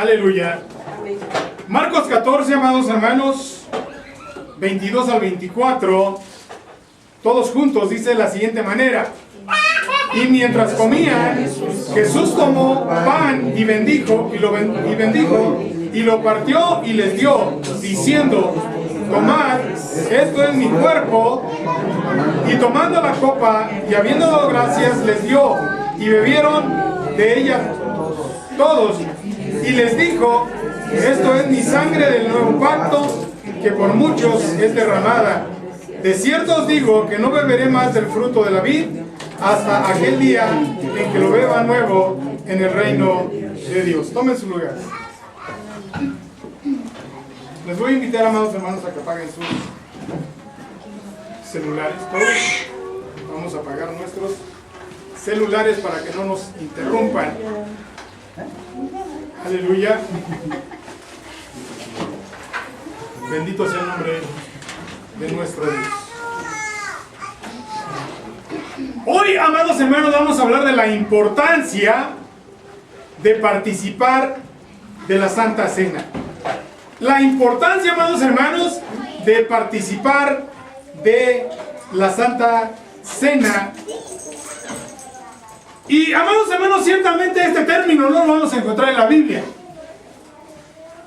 Aleluya. Marcos 14, amados hermanos, 22 al 24, todos juntos, dice de la siguiente manera: y mientras comían, Jesús tomó pan y bendijo, y lo partió y les dio, diciendo: tomad, esto es mi cuerpo. Y tomando la copa y habiendo dado gracias, les dio, y bebieron de ella todos. Y les dijo: esto es mi sangre del nuevo pacto, que por muchos es derramada. De cierto os digo que no beberé más del fruto de la vid hasta aquel día en que lo beba nuevo en el reino de Dios. Tomen su lugar. Les voy a invitar, amados hermanos, a que apaguen sus celulares. Todos vamos a apagar nuestros celulares para que no nos interrumpan. Aleluya. Bendito sea el nombre de nuestro Dios. Hoy, amados hermanos, vamos a hablar de la importancia de participar de la Santa Cena. La importancia, amados hermanos, de participar de la Santa Cena. Y, amados hermanos, ciertamente este término no lo vamos a encontrar en la Biblia.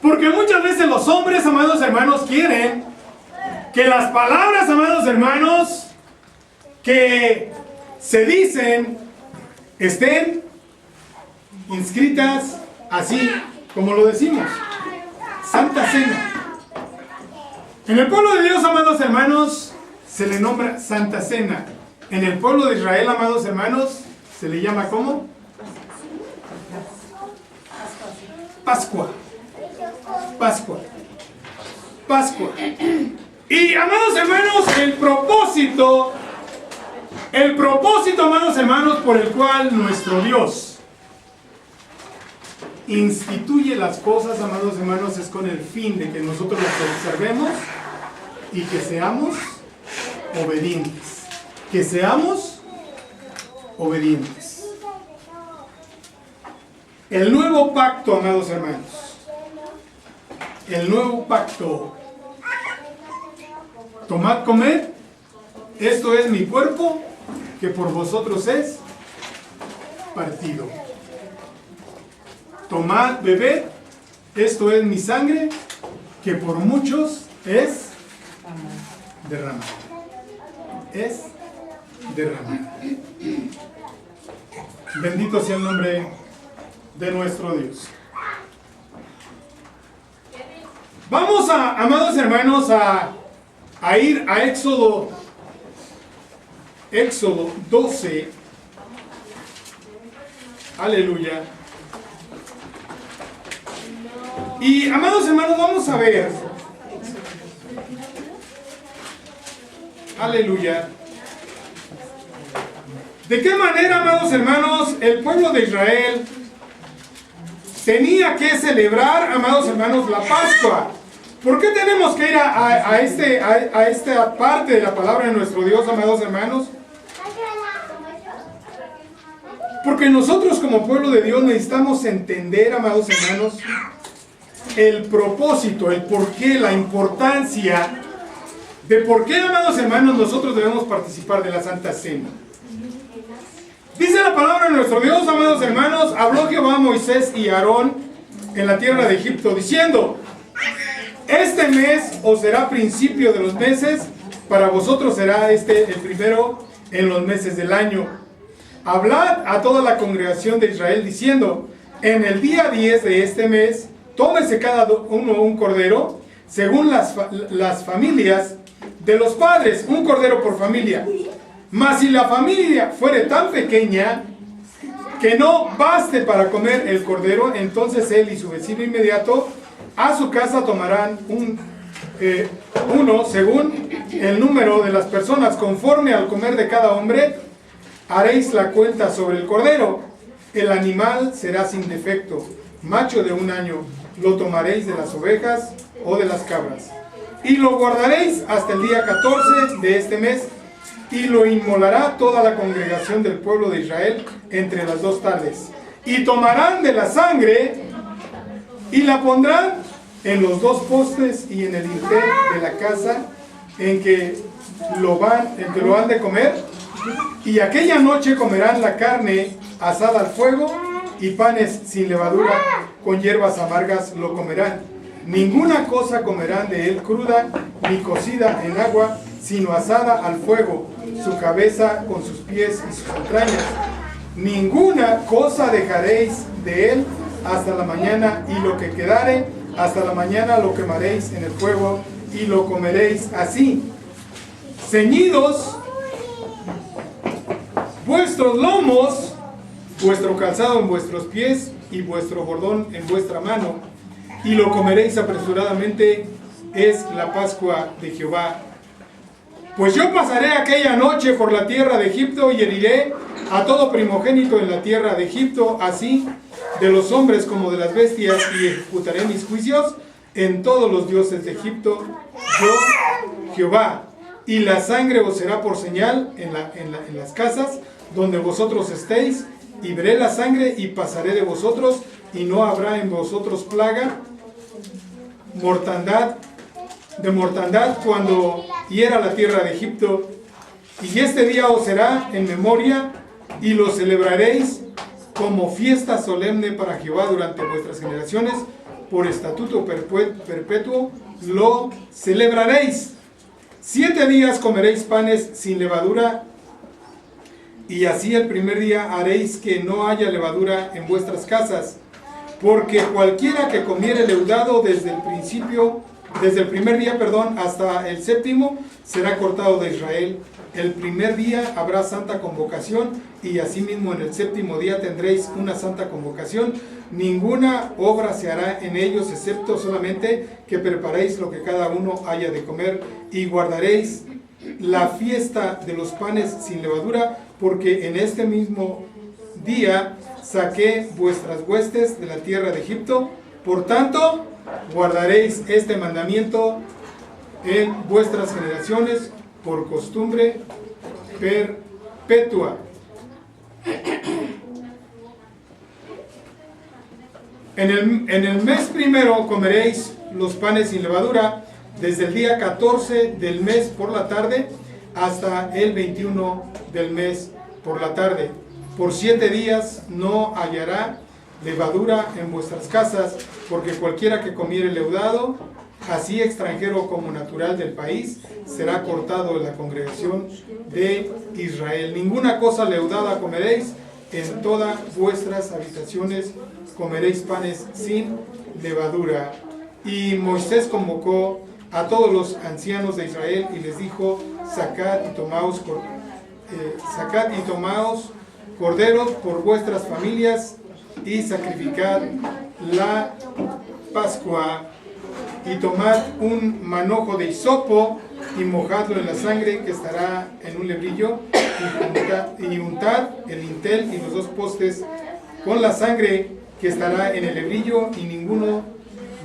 Porque muchas veces los hombres, amados hermanos, quieren que las palabras, amados hermanos, que se dicen, estén inscritas así como lo decimos. Santa Cena. En el pueblo de Dios, amados hermanos, se le nombra Santa Cena. En el pueblo de Israel, amados hermanos, se le llama ¿cómo? Pascua. Pascua. Pascua. Y, amados hermanos, el propósito, amados hermanos, por el cual nuestro Dios instituye las cosas, amados hermanos, es con el fin de que nosotros las observemos y que seamos obedientes. Que seamos obedientes. El nuevo pacto, amados hermanos. El nuevo pacto. Tomad, comed. Esto es mi cuerpo, que por vosotros es partido. Tomad, bebed. Esto es mi sangre, que por muchos es derramada. Es derramada. Bendito sea el nombre de nuestro Dios. Vamos a, amados hermanos, a ir a Éxodo 12. Aleluya. Y, amados hermanos, vamos a ver. Aleluya. ¿De qué manera, amados hermanos, el pueblo de Israel tenía que celebrar, amados hermanos, la Pascua? ¿Por qué tenemos que ir a esta parte de la palabra de nuestro Dios, amados hermanos? Porque nosotros como pueblo de Dios necesitamos entender, amados hermanos, el propósito, el porqué, la importancia de por qué, amados hermanos, nosotros debemos participar de la Santa Cena. Dice la palabra de nuestro Dios, amados hermanos: habló Jehová a Moisés y a Aarón en la tierra de Egipto, diciendo: este mes os será principio de los meses, para vosotros será el primero en los meses del año. Hablad a toda la congregación de Israel, diciendo: en el día 10 de este mes, tómese cada uno un cordero, según las familias de los padres, un cordero por familia. Mas si la familia fuere tan pequeña que no baste para comer el cordero, entonces él y su vecino inmediato a su casa tomarán uno según el número de las personas, conforme al comer de cada hombre, haréis la cuenta sobre el cordero. El animal será sin defecto, macho de 1 año. Lo tomaréis de las ovejas o de las cabras, y lo guardaréis hasta el día 14 de este mes, y lo inmolará toda la congregación del pueblo de Israel entre las 2 tardes. Y tomarán de la sangre Y la pondrán en los dos postes y en el dintel de la casa en que lo han de comer. Y aquella noche comerán la carne asada al fuego y panes sin levadura con hierbas amargas lo comerán. Ninguna cosa comerán de él cruda ni cocida en agua, sino asada al fuego, su cabeza con sus pies y sus entrañas. Ninguna cosa dejaréis de él hasta la mañana, y lo que quedare hasta la mañana lo quemaréis en el fuego y lo comeréis así. Ceñidos vuestros lomos, vuestro calzado en vuestros pies y vuestro bordón en vuestra mano, y lo comeréis apresuradamente, es la Pascua de Jehová. Pues yo pasaré aquella noche por la tierra de Egipto y heriré a todo primogénito en la tierra de Egipto, así de los hombres como de las bestias, y ejecutaré mis juicios en todos los dioses de Egipto, yo Jehová. Y la sangre os será por señal en las casas donde vosotros estéis, y veré la sangre y pasaré de vosotros, y no habrá en vosotros plaga, mortandad cuando hiera la tierra de Egipto. Y este día os será en memoria, y lo celebraréis como fiesta solemne para Jehová durante vuestras generaciones, por estatuto perpetuo lo celebraréis. 7 días comeréis panes sin levadura, y así el primer día haréis que no haya levadura en vuestras casas, porque cualquiera que comiere leudado desde el primer día, hasta el séptimo, será cortado de Israel. El primer día habrá santa convocación, y asimismo en el séptimo día tendréis una santa convocación. Ninguna obra se hará en ellos, excepto solamente que preparéis lo que cada uno haya de comer, y guardaréis la fiesta de los panes sin levadura, porque en este mismo día saqué vuestras huestes de la tierra de Egipto. Por tanto, guardaréis este mandamiento en vuestras generaciones por costumbre perpetua. En el mes primero comeréis los panes sin levadura, desde el día 14 del mes por la tarde hasta el 21 del mes por la tarde. Por 7 días no hallará levadura en vuestras casas, porque cualquiera que comiere leudado, así extranjero como natural del país, será cortado de la congregación de Israel. Ninguna cosa leudada comeréis, en todas vuestras habitaciones comeréis panes sin levadura. Y Moisés convocó a todos los ancianos de Israel y les dijo: sacad y tomaos corderos por vuestras familias, y sacrificad la Pascua, y tomad un manojo de hisopo y mojadlo en la sangre que estará en un lebrillo, y untad el dintel y los dos postes con la sangre que estará en el lebrillo, y ninguno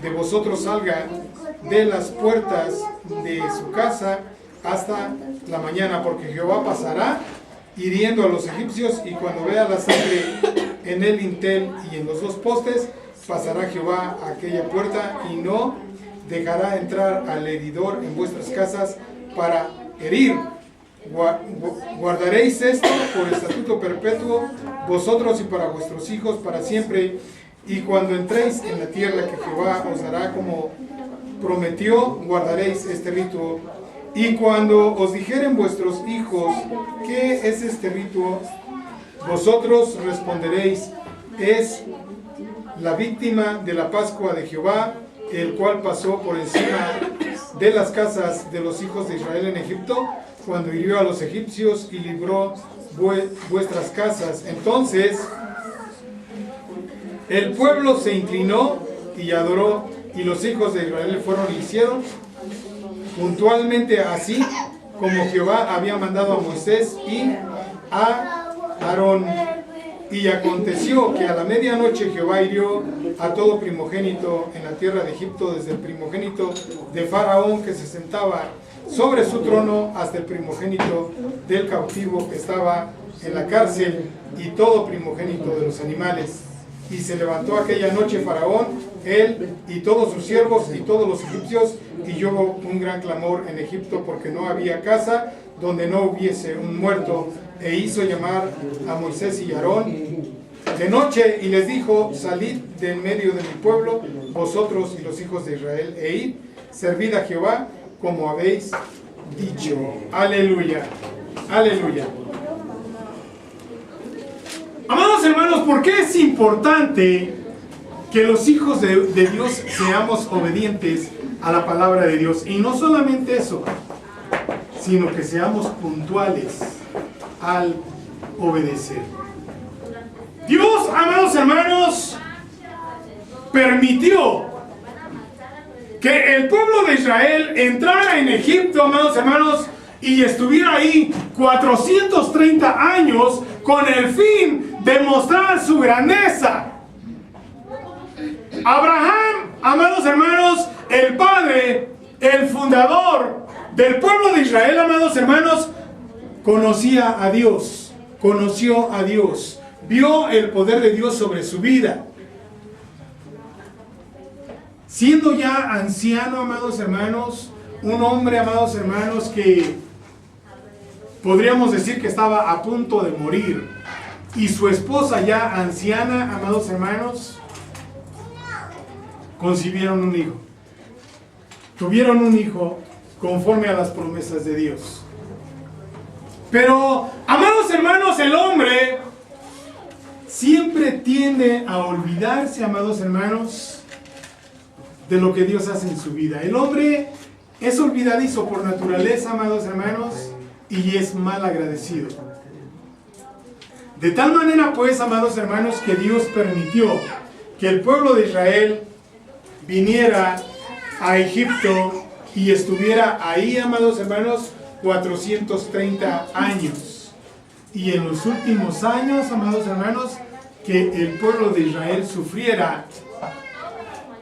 de vosotros salga de las puertas de su casa hasta la mañana, porque Jehová pasará hiriendo a los egipcios, y cuando vea la sangre en el dintel y en los dos postes, pasará Jehová a aquella puerta, y no dejará entrar al heridor en vuestras casas para herir. Guardaréis esto por estatuto perpetuo, vosotros y para vuestros hijos para siempre, y cuando entréis en la tierra que Jehová os dará como prometió, guardaréis este rito. Y cuando os dijeren vuestros hijos: ¿qué es este rito?, vosotros responderéis: es la víctima de la Pascua de Jehová, el cual pasó por encima de las casas de los hijos de Israel en Egipto, cuando hirió a los egipcios y libró vuestras casas. Entonces el pueblo se inclinó y adoró, y los hijos de Israel fueron y hicieron puntualmente así como Jehová había mandado a Moisés y a Aarón. Y aconteció que a la medianoche Jehová hirió a todo primogénito en la tierra de Egipto, desde el primogénito de Faraón que se sentaba sobre su trono hasta el primogénito del cautivo que estaba en la cárcel, y todo primogénito de los animales. Y se levantó aquella noche Faraón, él y todos sus siervos y todos los egipcios, y hubo un gran clamor en Egipto porque no había casa donde no hubiese un muerto. E hizo llamar a Moisés y Aarón de noche y les dijo: salid de en medio de mi pueblo, vosotros y los hijos de Israel, e id, servid a Jehová como habéis dicho. Aleluya, aleluya. Amados hermanos, ¿por qué es importante que los hijos de Dios seamos obedientes a la palabra de Dios? Y no solamente eso, sino que seamos puntuales al obedecer. Dios, amados hermanos, permitió que el pueblo de Israel entrara en Egipto, amados hermanos, y estuviera ahí 430 años con el fin de mostrar su grandeza. Abraham, amados hermanos, el padre, el fundador del pueblo de Israel, amados hermanos, conocía a Dios, conoció a Dios, vio el poder de Dios sobre su vida. Siendo ya anciano, amados hermanos, un hombre, amados hermanos, que podríamos decir que estaba a punto de morir, y su esposa ya anciana, amados hermanos, concibieron un hijo. Tuvieron un hijo conforme a las promesas de Dios. Pero, amados hermanos, el hombre siempre tiende a olvidarse, amados hermanos, de lo que Dios hace en su vida. El hombre es olvidadizo por naturaleza, amados hermanos, y es mal agradecido. De tal manera, pues, amados hermanos, que Dios permitió que el pueblo de Israel viniera a Egipto y estuviera ahí, amados hermanos, 430 años. Y en los últimos años, amados hermanos, que el pueblo de Israel sufriera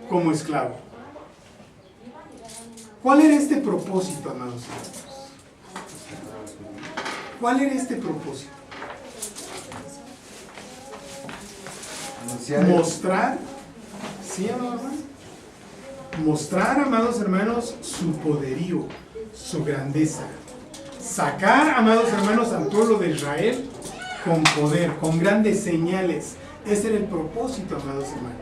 como esclavo. ¿Cuál era este propósito, amados hermanos? ¿Cuál era este propósito? Mostrar, ¿sí, amados hermanos? Mostrar, amados hermanos, su poderío, su grandeza. Sacar, amados hermanos, al pueblo de Israel con poder, con grandes señales. Ese era el propósito, amados hermanos.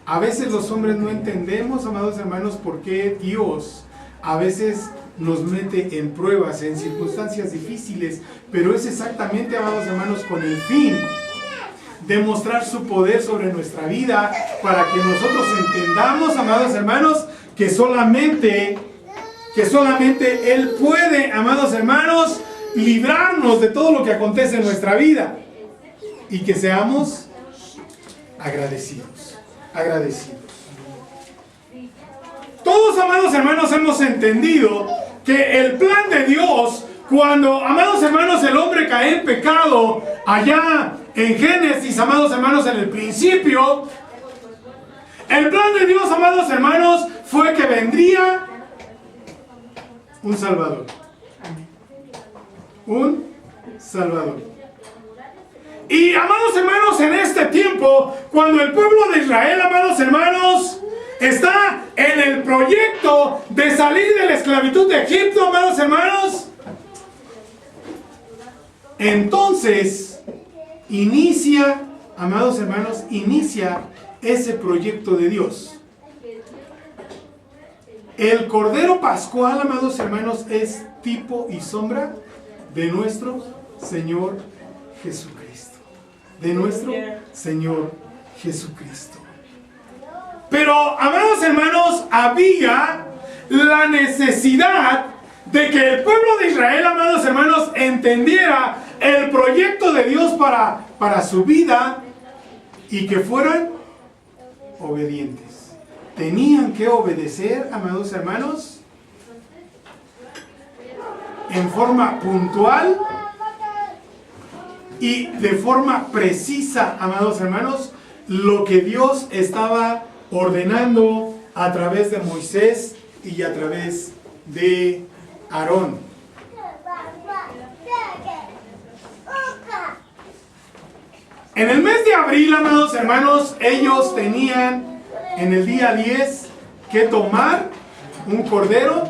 A veces los hombres no entendemos, amados hermanos, por qué Dios a veces nos mete en pruebas, en circunstancias difíciles, pero es exactamente, amados hermanos, con el fin de mostrar su poder sobre nuestra vida, para que nosotros entendamos, amados hermanos, que solamente Él puede, amados hermanos, librarnos de todo lo que acontece en nuestra vida, y que seamos agradecidos. Todos, amados hermanos, hemos entendido que el plan de Dios, cuando, amados hermanos, el hombre cae en pecado allá en Génesis, amados hermanos, en el principio, el plan de Dios, amados hermanos, fue que vendría un Salvador. Un Salvador. Y, amados hermanos, en este tiempo, cuando el pueblo de Israel, amados hermanos, está en el proyecto de salir de la esclavitud de Egipto, amados hermanos, entonces inicia, amados hermanos, inicia ese proyecto de Dios. El Cordero Pascual, amados hermanos, es tipo y sombra de nuestro Señor Jesucristo. De nuestro Señor Jesucristo. Pero, amados hermanos, había la necesidad de que el pueblo de Israel, amados hermanos, entendiera el proyecto de Dios para su vida, y que fueran obedientes. Tenían que obedecer, amados hermanos, en forma puntual y de forma precisa, amados hermanos, lo que Dios estaba ordenando a través de Moisés y a través de Aarón. En el mes de abril, amados hermanos, ellos tenían en el día 10 que tomar un cordero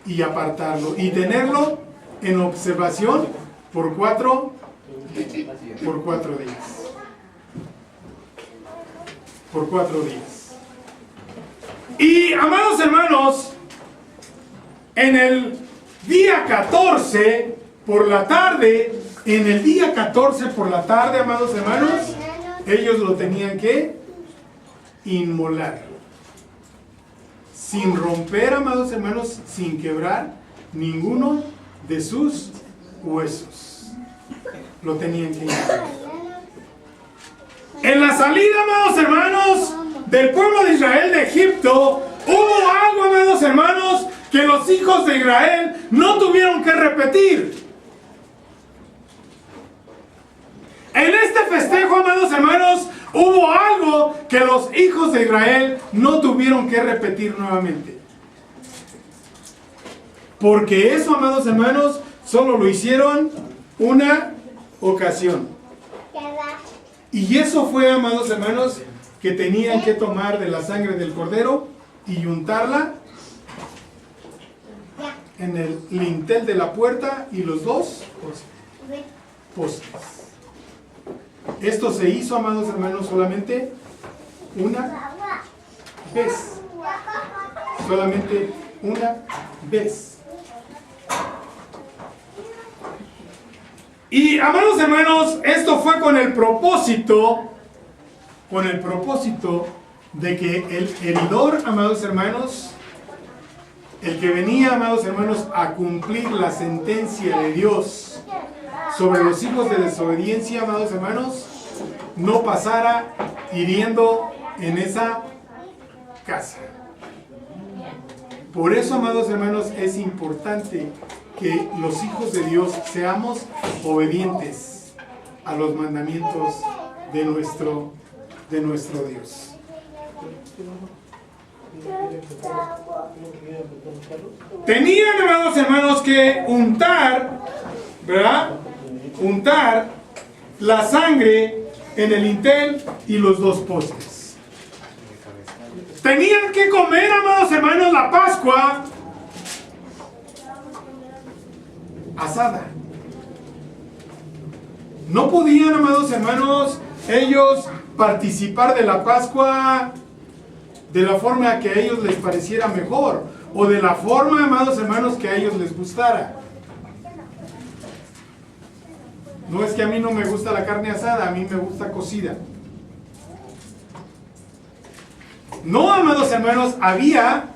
y apartarlo y tenerlo en observación por 4 días. Por 4 días. Y, amados hermanos, en el día 14 por la tarde, amados hermanos, ellos lo tenían que inmolar. Sin romper, amados hermanos, sin quebrar ninguno de sus huesos. Lo tenían que inmolar. En la salida, amados hermanos, del pueblo de Israel de Egipto, hubo algo, amados hermanos, que los hijos de Israel no tuvieron que repetir. En este festejo, amados hermanos, hubo algo que los hijos de Israel no tuvieron que repetir nuevamente. Porque eso, amados hermanos, solo lo hicieron una ocasión. Y eso fue, amados hermanos, que tenían que tomar de la sangre del cordero y untarla en el lintel de la puerta y los 2 postes. Esto se hizo, amados hermanos, solamente una vez. Solamente una vez. Y, amados hermanos, esto fue con el propósito de que el heridor, amados hermanos, el que venía, amados hermanos, a cumplir la sentencia de Dios sobre los hijos de desobediencia, amados hermanos, no pasara hiriendo en esa casa. Por eso, amados hermanos, es importante que los hijos de Dios seamos obedientes a los mandamientos de nuestro Dios. Tenían, amados hermanos, que untar, ¿verdad? Untar la sangre en el lintel y los 2 postes. Tenían que comer, amados hermanos, la Pascua asada. No podían, amados hermanos, ellos participar de la Pascua de la forma que a ellos les pareciera mejor, o de la forma, amados hermanos, que a ellos les gustara. No es que a mí no me gusta la carne asada, a mí me gusta cocida. No, amados hermanos, había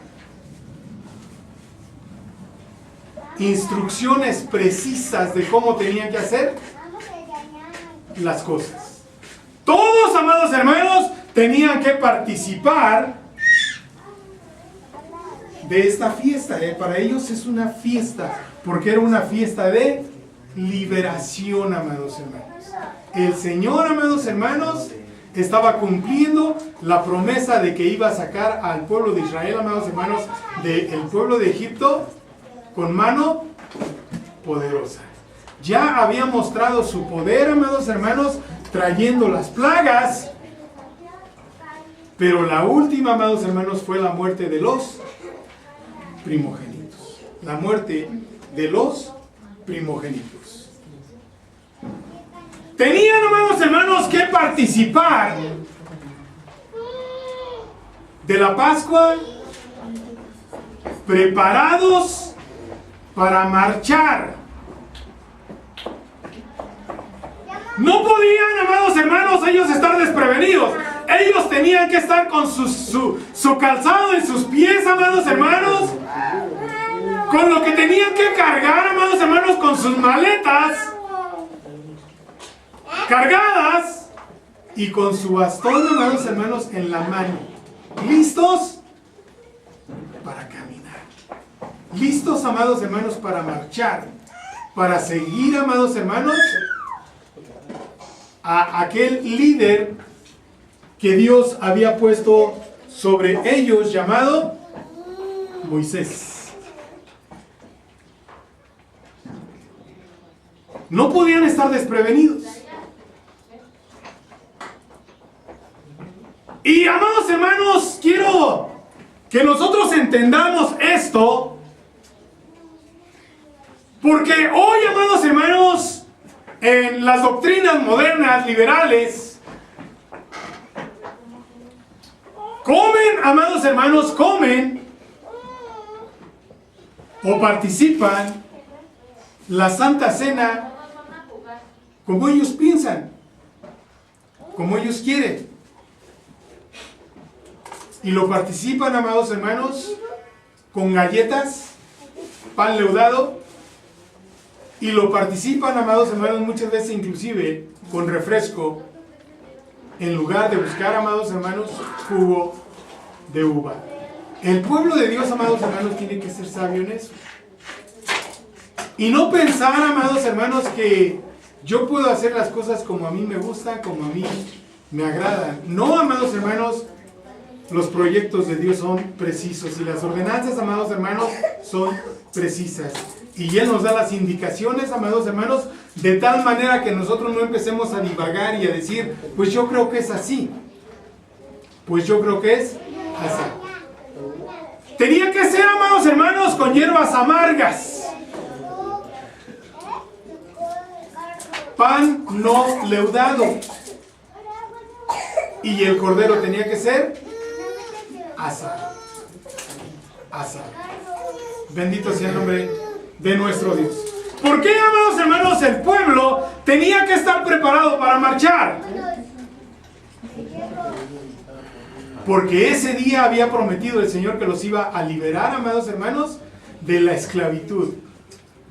instrucciones precisas de cómo tenían que hacer las cosas. Todos, amados hermanos, tenían que participar de esta fiesta. Para ellos es una fiesta, porque era una fiesta de liberación, amados hermanos. El Señor, amados hermanos, estaba cumpliendo la promesa de que iba a sacar al pueblo de Israel, amados hermanos, del pueblo de Egipto con mano poderosa. Ya había mostrado su poder, amados hermanos, trayendo las plagas, pero la última, amados hermanos, fue la muerte de los primogénitos. La muerte de los primogénitos. Tenían, amados hermanos, que participar de la Pascua preparados para marchar. No podían, amados hermanos, ellos estar desprevenidos. Ellos tenían que estar con su calzado en sus pies, amados hermanos, con lo que tenían que cargar, amados hermanos, con sus maletas cargadas y con su bastón, amados hermanos, en la mano, listos para caminar, listos, amados hermanos, para marchar, para seguir, amados hermanos, a aquel líder que Dios había puesto sobre ellos, llamado Moisés. No podían estar desprevenidos. Y amados hermanos, quiero que nosotros entendamos esto, porque hoy, amados hermanos, en las doctrinas modernas, liberales, comen, amados hermanos, comen o participan la Santa Cena como ellos piensan, como ellos quieren. Y lo participan, amados hermanos, con galletas, pan leudado, y lo participan, amados hermanos, muchas veces inclusive con refresco, en lugar de buscar, amados hermanos, jugo de uva. El pueblo de Dios, amados hermanos, tiene que ser sabio en eso. Y no pensar, amados hermanos, que yo puedo hacer las cosas como a mí me gustan, como a mí me agradan. No, amados hermanos, los proyectos de Dios son precisos y las ordenanzas, amados hermanos, son precisas. Y Él nos da las indicaciones, amados hermanos, de tal manera que nosotros no empecemos a divagar y a decir, pues yo creo que es así. Pues yo creo que es así. Tenía que ser, amados hermanos, con hierbas amargas. Pan no leudado. Y el cordero tenía que ser asado. Asado. Bendito sea el nombre de nuestro Dios. ¿Por qué, amados hermanos, el pueblo tenía que estar preparado para marchar? Porque ese día había prometido el Señor que los iba a liberar, amados hermanos, de la esclavitud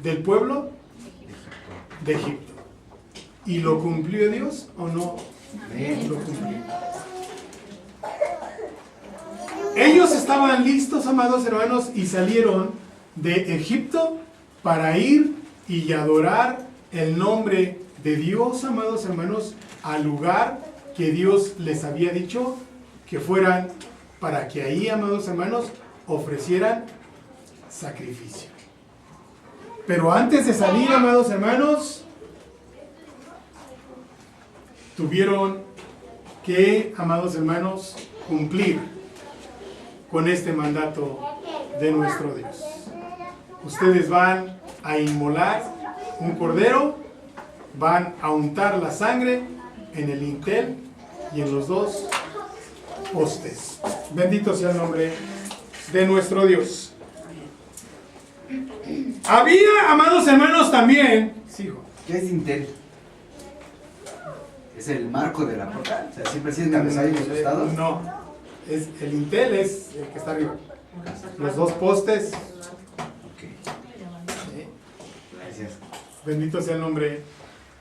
del pueblo de Egipto. ¿Y lo cumplió Dios o no lo cumplió? Ellos estaban listos, amados hermanos, y salieron de Egipto para ir y adorar el nombre de Dios, amados hermanos, al lugar que Dios les había dicho que fueran, para que ahí, amados hermanos, ofrecieran sacrificio. Pero antes de salir, amados hermanos, tuvieron que, amados hermanos, cumplir con este mandato de nuestro Dios. Ustedes van a inmolar un cordero, van a untar la sangre en el dintel y en los dos postes. Bendito sea el nombre de nuestro Dios. Había, amados hermanos, también... Sí, hijo. ¿Qué es dintel? ¿Es el marco de la puerta? O sea, ¿siempre sigue cabezal y los costados? No, el dintel es el que está arriba. Los dos postes. Gracias. Bendito sea el nombre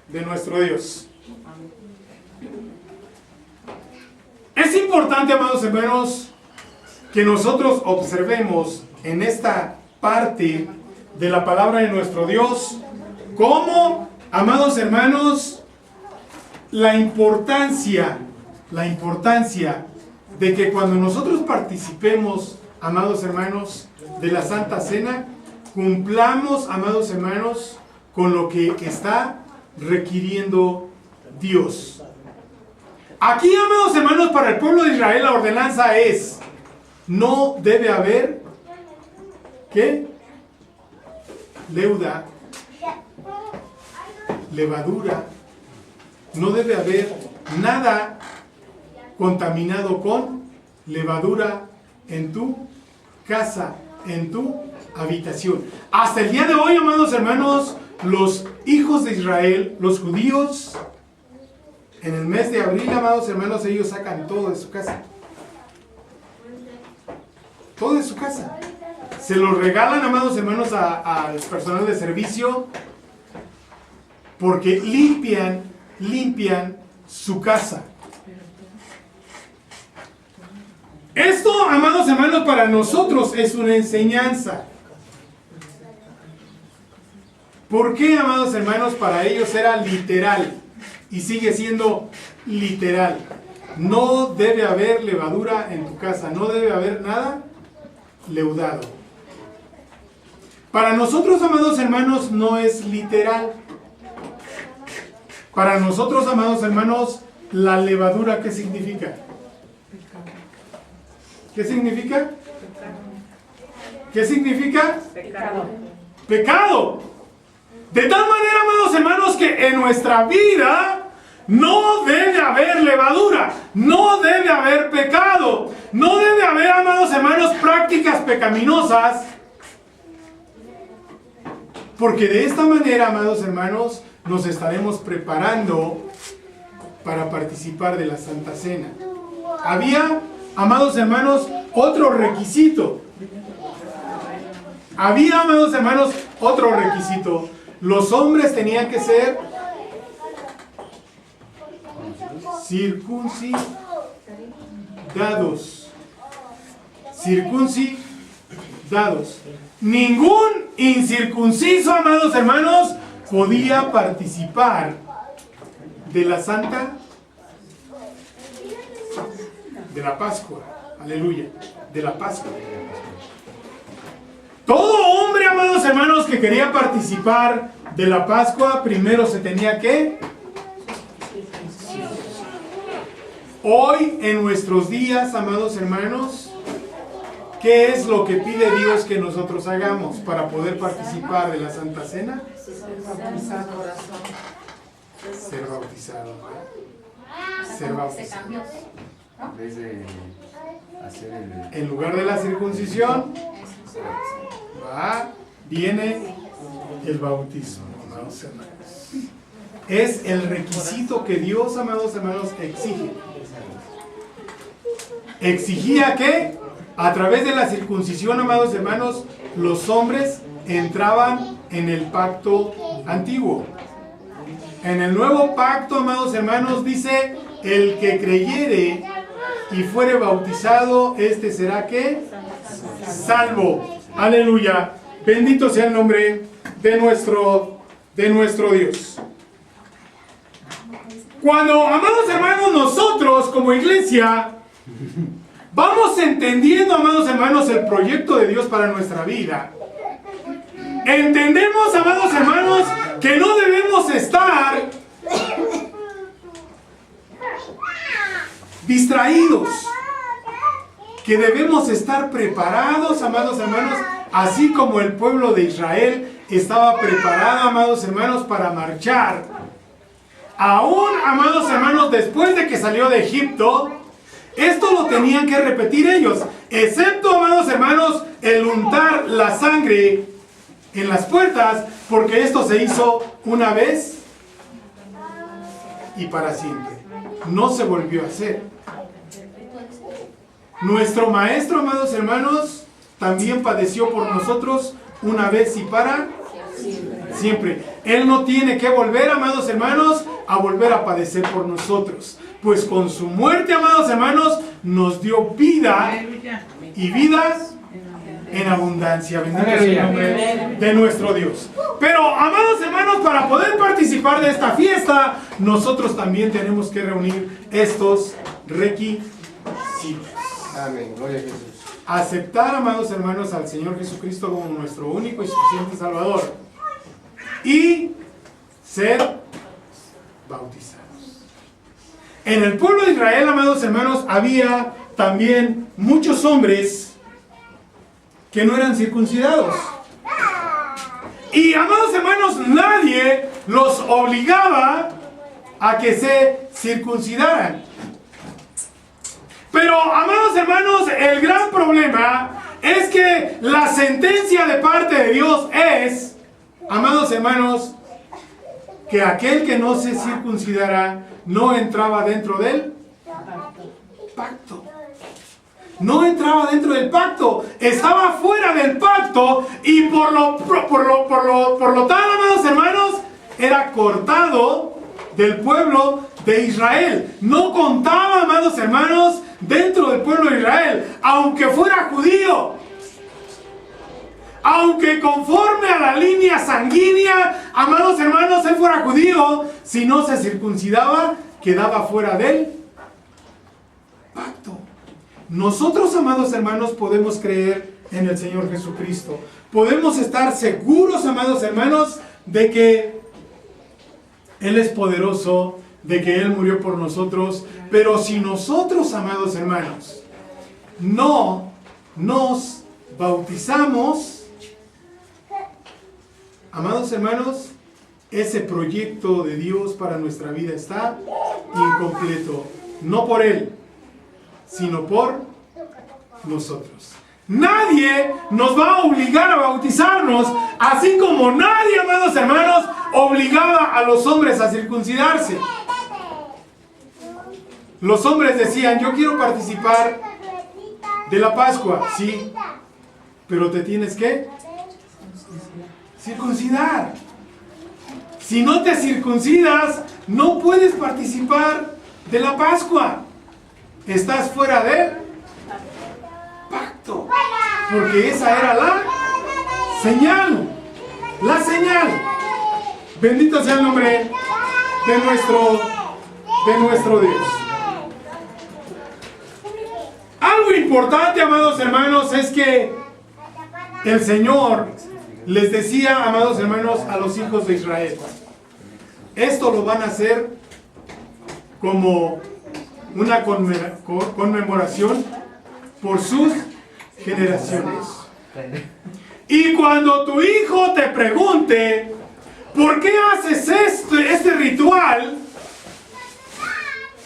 de nuestro Dios. Es importante, amados hermanos, que nosotros observemos en esta parte de la palabra de nuestro Dios cómo, amados hermanos, la importancia de que cuando nosotros participemos, amados hermanos, de la Santa Cena, cumplamos, amados hermanos, con lo que está requiriendo Dios. Aquí, amados hermanos, para el pueblo de Israel la ordenanza es: no debe haber, ¿qué? Leuda, levadura, no debe haber nada contaminado con levadura en tu casa, en tu habitación. Hasta el día de hoy, amados hermanos, los hijos de Israel, los judíos, en el mes de abril, amados hermanos, ellos sacan todo de su casa. Todo de su casa. Se lo regalan, amados hermanos, al personal de servicio, porque limpian su casa. Esto, amados hermanos, para nosotros es una enseñanza. ¿Por qué, amados hermanos? Para ellos era literal y sigue siendo literal. No debe haber levadura en tu casa, no debe haber nada leudado. Para nosotros, amados hermanos, no es literal. Para nosotros, amados hermanos, la levadura, ¿qué significa? ¿Qué significa? ¿Qué significa? Pecado. Pecado. De tal manera, amados hermanos, que en nuestra vida no debe haber levadura, no debe haber pecado, no debe haber, amados hermanos, prácticas pecaminosas, porque de esta manera, amados hermanos, nos estaremos preparando para participar de la Santa Cena. Había, amados hermanos, otro requisito. Había, amados hermanos, otro requisito. Los hombres tenían que ser circuncidados. Circuncidados. Ningún incircunciso, amados hermanos, podía participar de la Santa, de la Pascua. Aleluya. De la Pascua. Todo hombre, amados hermanos, que quería participar de la Pascua, primero se tenía que... Hoy, en nuestros días, amados hermanos, ¿qué es lo que pide Dios que nosotros hagamos para poder participar de la Santa Cena? Ser bautizado. Ser bautizado. En vez de hacer En lugar de la circuncisión, viene el bautismo, amados hermanos. Es el requisito que Dios, amados hermanos, exige. Exigía que a través de la circuncisión, amados hermanos, los hombres entraban en el pacto antiguo. En el nuevo pacto, amados hermanos, dice: el que creyere y fuere bautizado, este será ¿qué? Salvo. Aleluya. Bendito sea el nombre de nuestro Dios. Cuando, amados hermanos, nosotros como iglesia vamos entendiendo, amados hermanos, el proyecto de Dios para nuestra vida, entendemos, amados hermanos, que no debemos estar distraídos, que debemos estar preparados, amados hermanos, así como el pueblo de Israel estaba preparado, amados hermanos, para marchar. Aún, amados hermanos, después de que salió de Egipto, esto lo tenían que repetir ellos, excepto, amados hermanos, el untar la sangre en las puertas, porque esto se hizo una vez y para siempre. No se volvió a hacer. Nuestro Maestro, amados hermanos, también padeció por nosotros una vez y para siempre. Él no tiene que volver, amados hermanos, a volver a padecer por nosotros, pues con su muerte, amados hermanos, nos dio vida y vida en abundancia. Bendito sea el nombre de nuestro Dios. Pero, amados hermanos, para poder participar de esta fiesta, nosotros también tenemos que reunir estos requisitos. Amén, gloria a Jesús. Aceptar, amados hermanos, al Señor Jesucristo como nuestro único y suficiente Salvador. Y ser bautizados. En el pueblo de Israel, amados hermanos, había también muchos hombres que no eran circuncidados. Y, amados hermanos, nadie los obligaba a que se circuncidaran. Pero, amados hermanos, el gran problema es que la sentencia de parte de Dios es, amados hermanos, que aquel que no se circuncidara no entraba dentro del pacto. No entraba dentro del pacto, estaba fuera del pacto y por lo tal, amados hermanos, era cortado del pueblo de Israel. No contaba, amados hermanos, dentro del pueblo de Israel, aunque fuera judío. Aunque conforme a la línea sanguínea, amados hermanos, él fuera judío, si no se circuncidaba, quedaba fuera del pacto. Nosotros, amados hermanos, podemos creer en el Señor Jesucristo. Podemos estar seguros, amados hermanos, de que Él es poderoso, de que Él murió por nosotros. Pero si nosotros, amados hermanos, no nos bautizamos, amados hermanos, ese proyecto de Dios para nuestra vida está incompleto. No por Él, sino por nosotros. Nadie nos va a obligar a bautizarnos, así como nadie, amados hermanos, obligaba a los hombres a circuncidarse. Los hombres decían, yo quiero participar de la Pascua, sí, pero te tienes que circuncidar. Si no te circuncidas, no puedes participar de la Pascua. Estás fuera del pacto. Porque esa era la señal. La señal. Bendito sea el nombre de nuestro Dios. Algo importante, amados hermanos, es que el Señor les decía, amados hermanos, a los hijos de Israel, esto lo van a hacer como una conmemoración por sus generaciones. Y cuando tu hijo te pregunte, ¿por qué haces este ritual?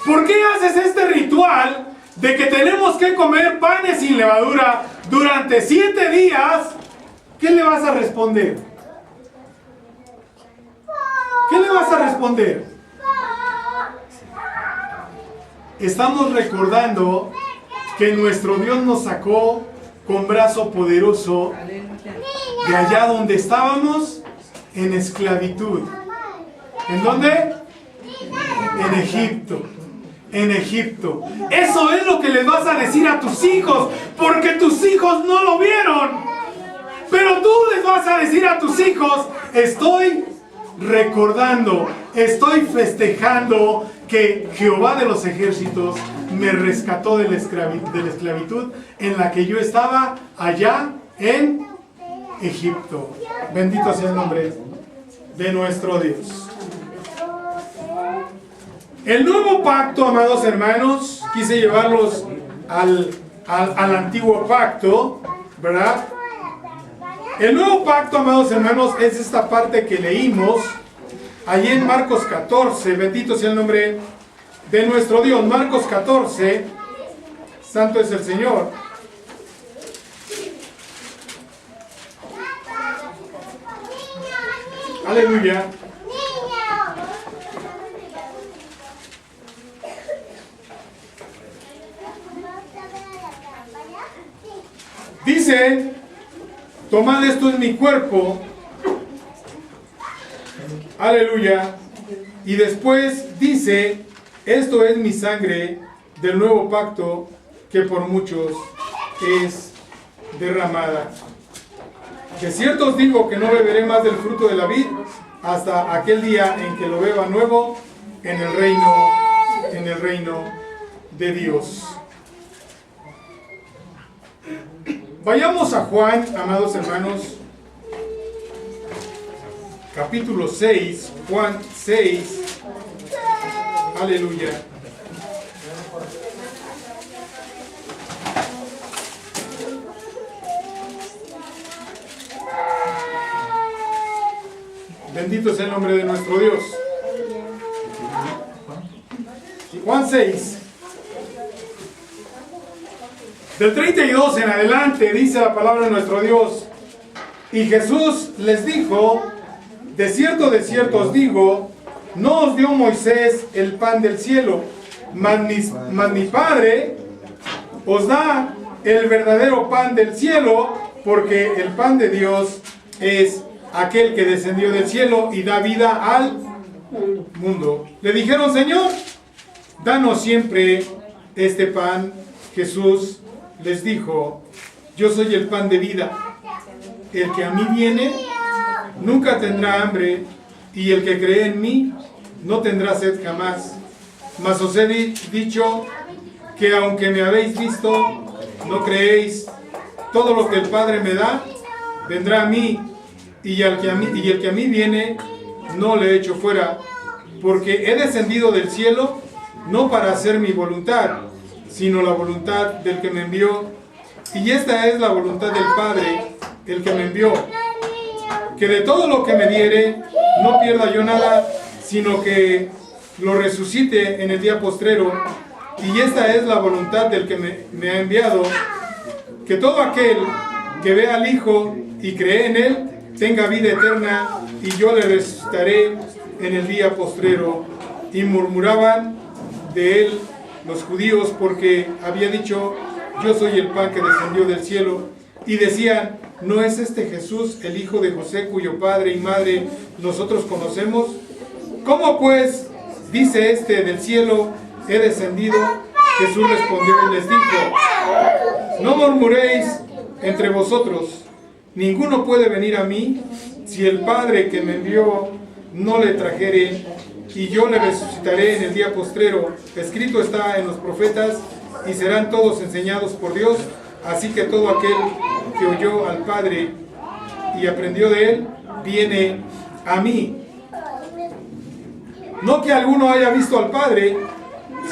¿Por qué haces este ritual de que tenemos que comer panes sin levadura durante 7 días? ¿Qué le vas a responder? ¿Qué le vas a responder? Estamos recordando que nuestro Dios nos sacó con brazo poderoso de allá donde estábamos en esclavitud. ¿En dónde? En Egipto. En Egipto. Eso es lo que les vas a decir a tus hijos, porque tus hijos no lo vieron. Pero tú les vas a decir a tus hijos, estoy recordando, estoy festejando que Jehová de los ejércitos me rescató de la esclavitud en la que yo estaba allá en Egipto. Bendito sea el nombre de nuestro Dios. El nuevo pacto, amados hermanos, quise llevarlos al antiguo pacto, ¿verdad? El nuevo pacto, amados hermanos, es esta parte que leímos allí en Marcos 14. Bendito sea el nombre de nuestro Dios. Marcos 14, santo es el Señor. Aleluya. Dice, tomad esto en mi cuerpo. Aleluya. Y después dice, esto es mi sangre del nuevo pacto que por muchos es derramada. De cierto os digo que no beberé más del fruto de la vid hasta aquel día en que lo beba nuevo en el reino de Dios. Vayamos a Juan, amados hermanos, capítulo 6, Juan 6, aleluya. Bendito sea el nombre de nuestro Dios. Juan 6. Del 32 en adelante dice la palabra de nuestro Dios. Y Jesús les dijo, de cierto os digo, no os dio Moisés el pan del cielo, mas mi Padre os da el verdadero pan del cielo, porque el pan de Dios es aquel que descendió del cielo y da vida al mundo. Le dijeron, Señor, danos siempre este pan. Jesús les dijo, yo soy el pan de vida. El que a mí viene nunca tendrá hambre, y el que cree en mí no tendrá sed jamás. Mas os he dicho que aunque me habéis visto, no creéis. Todo lo que el Padre me da, vendrá a mí, y el que a mí viene, no le echo fuera, porque he descendido del cielo, no para hacer mi voluntad, sino la voluntad del que me envió. Y esta es la voluntad del Padre, el que me envió, que de todo lo que me diere, no pierda yo nada, sino que lo resucite en el día postrero. Y esta es la voluntad del que me ha enviado, que todo aquel que vea al Hijo y cree en Él, tenga vida eterna, y yo le resucitaré en el día postrero. Y murmuraban de Él los judíos, porque había dicho: yo soy el pan que descendió del cielo. Y decían: ¿no es este Jesús el hijo de José, cuyo padre y madre nosotros conocemos? ¿Cómo pues dice este: del cielo he descendido? Jesús respondió y les dijo: no murmuréis entre vosotros. Ninguno puede venir a mí si el Padre que me envió no le trajere, y yo le resucitaré en el día postrero. Escrito está en los profetas: y serán todos enseñados por Dios. Así que todo aquel que oyó al Padre y aprendió de Él, viene a mí. No que alguno haya visto al Padre,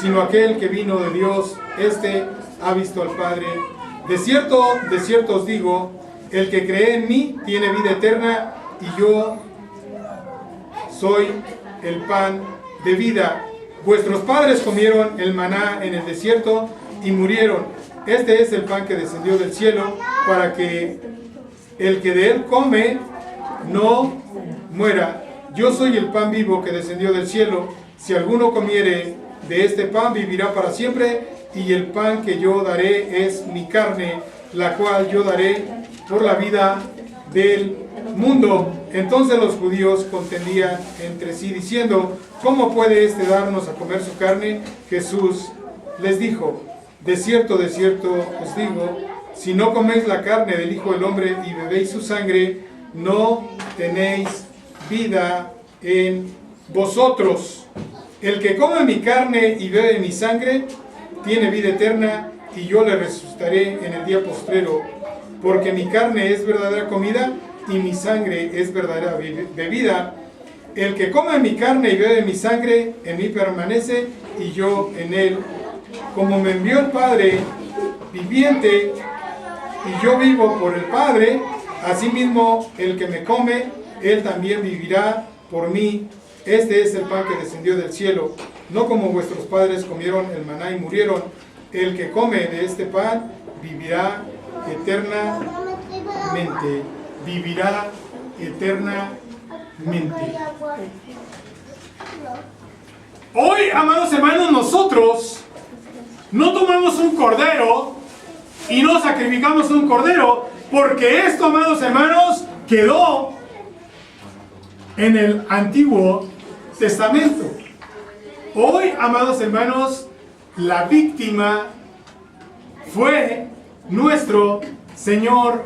sino aquel que vino de Dios, este ha visto al Padre. De cierto os digo, el que cree en mí tiene vida eterna, y yo soy el pan de vida. Vuestros padres comieron el maná en el desierto y murieron. Este es el pan que descendió del cielo, para que el que de él come no muera. Yo soy el pan vivo que descendió del cielo. Si alguno comiere de este pan, vivirá para siempre, y el pan que yo daré es mi carne, la cual yo daré por la vida del mundo. Entonces los judíos contendían entre sí, diciendo: ¿cómo puede éste darnos a comer su carne? Jesús les dijo: de cierto os digo, si no coméis la carne del Hijo del Hombre y bebéis su sangre, no tenéis vida en vosotros. El que come mi carne y bebe mi sangre tiene vida eterna, y yo le resucitaré en el día postrero. Porque mi carne es verdadera comida y mi sangre es verdadera bebida. El que come mi carne y bebe mi sangre, en mí permanece y yo en él. Como me envió el Padre viviente y yo vivo por el Padre, asimismo el que me come, él también vivirá por mí. Este es el pan que descendió del cielo, no como vuestros padres comieron el maná y murieron. El que come de este pan vivirá eternamente. Vivirá eternamente. Hoy, amados hermanos, nosotros no tomamos un cordero y no sacrificamos un cordero, porque esto, amados hermanos, quedó en el Antiguo Testamento. Hoy, amados hermanos, la víctima fue nuestro Señor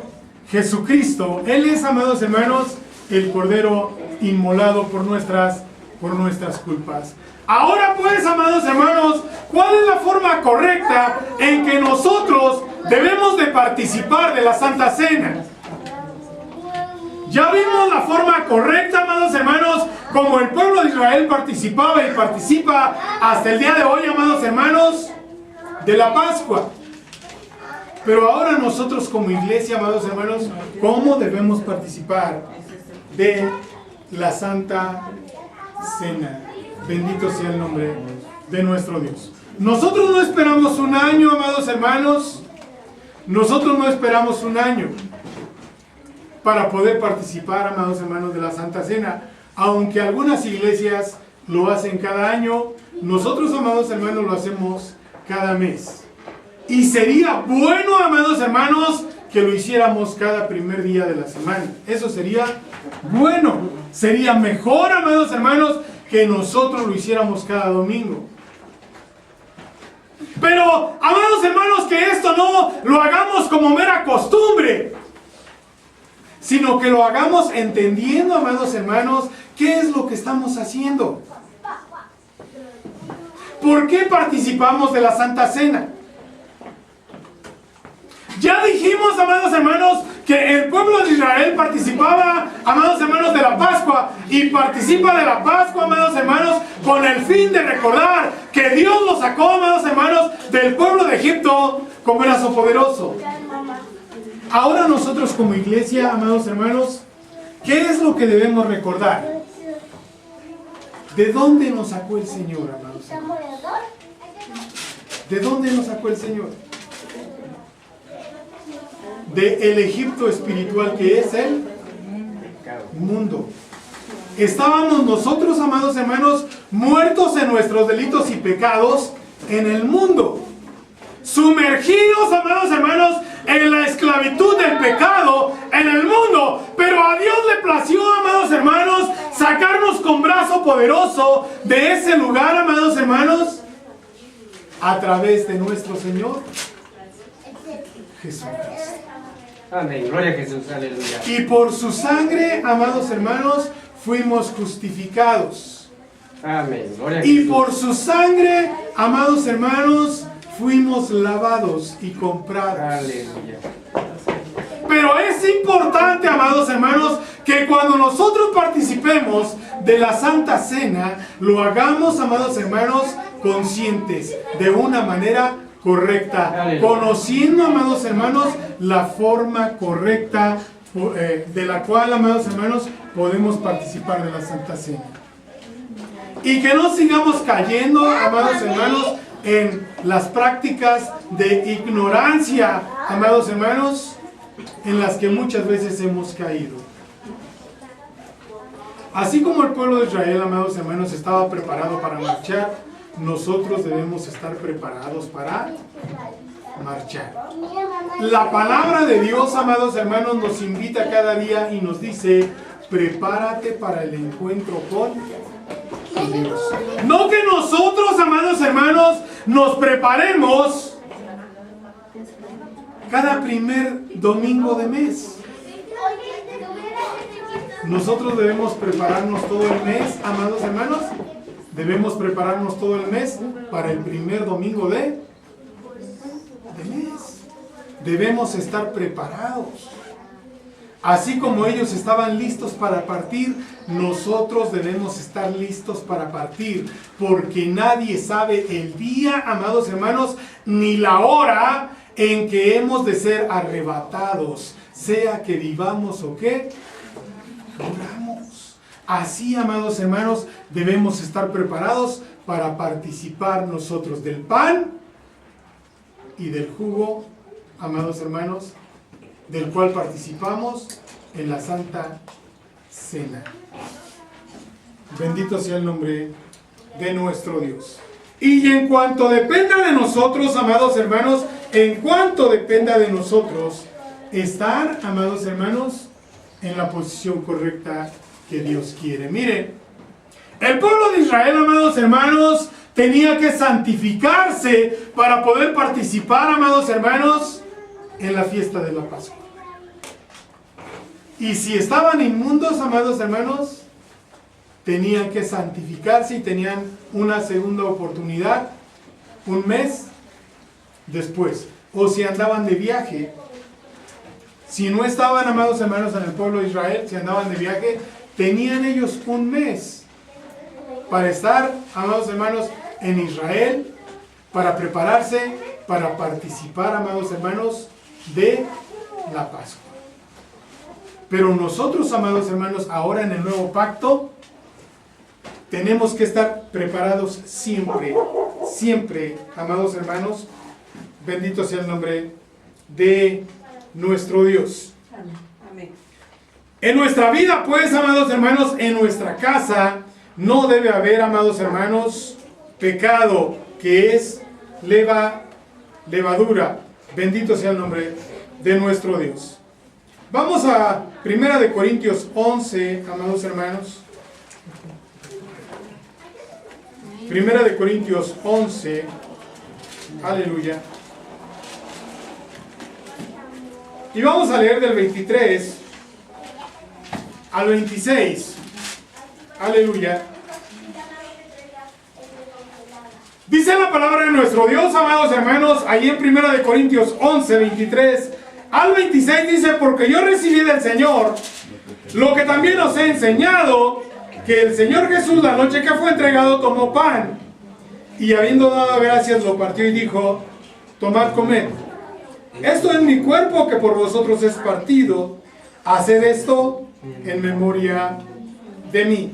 Jesucristo. Él es, amados hermanos, el cordero inmolado por nuestras culpas. Ahora pues, amados hermanos, ¿cuál es la forma correcta en que nosotros debemos de participar de la Santa Cena? Ya vimos la forma correcta, amados hermanos, como el pueblo de Israel participaba y participa hasta el día de hoy, amados hermanos, de la Pascua. Pero ahora nosotros como iglesia, amados hermanos, ¿cómo debemos participar de la Santa Cena? Bendito sea el nombre de nuestro Dios. Nosotros no esperamos un año, amados hermanos. Nosotros no esperamos un año para poder participar, amados hermanos, de la Santa Cena. Aunque algunas iglesias lo hacen cada año, nosotros, amados hermanos, lo hacemos cada mes. Y sería bueno, amados hermanos, que lo hiciéramos cada primer día de la semana. Eso sería bueno. Sería mejor, amados hermanos, que nosotros lo hiciéramos cada domingo. Pero, amados hermanos, que esto no lo hagamos como mera costumbre, sino que lo hagamos entendiendo, amados hermanos, qué es lo que estamos haciendo. ¿Por qué participamos de la Santa Cena? Ya dijimos, amados hermanos, que el pueblo de Israel participaba, amados hermanos, de la Pascua, y participa de la Pascua, amados hermanos, con el fin de recordar que Dios los sacó, amados hermanos, del pueblo de Egipto con brazo poderoso. Ahora nosotros como iglesia, amados hermanos, ¿qué es lo que debemos recordar? ¿De dónde nos sacó el Señor, amados hermanos? ¿De dónde nos sacó el Señor? Del Egipto espiritual que es el mundo. Estábamos nosotros, amados hermanos, muertos en nuestros delitos y pecados en el mundo. Sumergidos, amados hermanos, en la esclavitud del pecado en el mundo. Pero a Dios le plació, amados hermanos, sacarnos con brazo poderoso de ese lugar, amados hermanos, a través de nuestro Señor Jesucristo. Amén. Gloria a Jesús. Aleluya. Y por su sangre, amados hermanos, fuimos justificados. Amén. Gloria a Y Jesús. por su sangre, amados hermanos, fuimos lavados y comprados. Aleluya. Pero es importante, amados hermanos, que cuando nosotros participemos de la Santa Cena, lo hagamos, amados hermanos, conscientes, de una manera correcta, Aleluya. conociendo, amados hermanos, la forma correcta de la cual, amados hermanos, podemos participar de la Santa Cena. Y que no sigamos cayendo, amados hermanos, en las prácticas de ignorancia, amados hermanos, en las que muchas veces hemos caído. Así como el pueblo de Israel, amados hermanos, estaba preparado para marchar, nosotros debemos estar preparados para marchar. La palabra de Dios, amados hermanos, nos invita cada día y nos dice: prepárate para el encuentro con Dios. No que nosotros, amados hermanos, nos preparemos cada primer domingo de mes. Nosotros debemos prepararnos todo el mes, amados hermanos. Debemos prepararnos todo el mes para el primer domingo de mes. Debemos estar preparados. Así como ellos estaban listos para partir, nosotros debemos estar listos para partir. Porque nadie sabe el día, amados hermanos, ni la hora en que hemos de ser arrebatados. Sea que vivamos o que moramos. Así, amados hermanos, debemos estar preparados para participar nosotros del pan y del jugo, amados hermanos, del cual participamos en la Santa Cena. Bendito sea el nombre de nuestro Dios. Y en cuanto dependa de nosotros, amados hermanos, en cuanto dependa de nosotros, estar, amados hermanos, en la posición correcta que Dios quiere. Miren, el pueblo de Israel, amados hermanos, tenía que santificarse para poder participar, amados hermanos, en la fiesta de la Pascua. Y si estaban inmundos, amados hermanos, tenían que santificarse y tenían una segunda oportunidad un mes después. O si andaban de viaje, si no estaban, amados hermanos, en el pueblo de Israel, si andaban de viaje, tenían ellos un mes para estar, amados hermanos, en Israel, para prepararse, para participar, amados hermanos, de la Pascua. Pero nosotros, amados hermanos, ahora en el nuevo pacto, tenemos que estar preparados siempre, siempre, amados hermanos. Bendito sea el nombre de nuestro Dios. Amén. En nuestra vida, pues, amados hermanos, en nuestra casa, no debe haber, amados hermanos, pecado, que es levadura. Bendito sea el nombre de nuestro Dios. Vamos a 1 de Corintios 11, amados hermanos. 1 de Corintios 11. Aleluya. Y vamos a leer del 23 al 26. Aleluya. Dice la palabra de nuestro Dios, amados hermanos, ahí en 1 de Corintios 11, 23 al 26 dice, porque yo recibí del Señor lo que también os he enseñado, que el Señor Jesús, la noche que fue entregado, tomó pan, y habiendo dado gracias, lo partió y dijo, tomad, comed. Esto es mi cuerpo que por vosotros es partido. Haced esto en memoria de mí.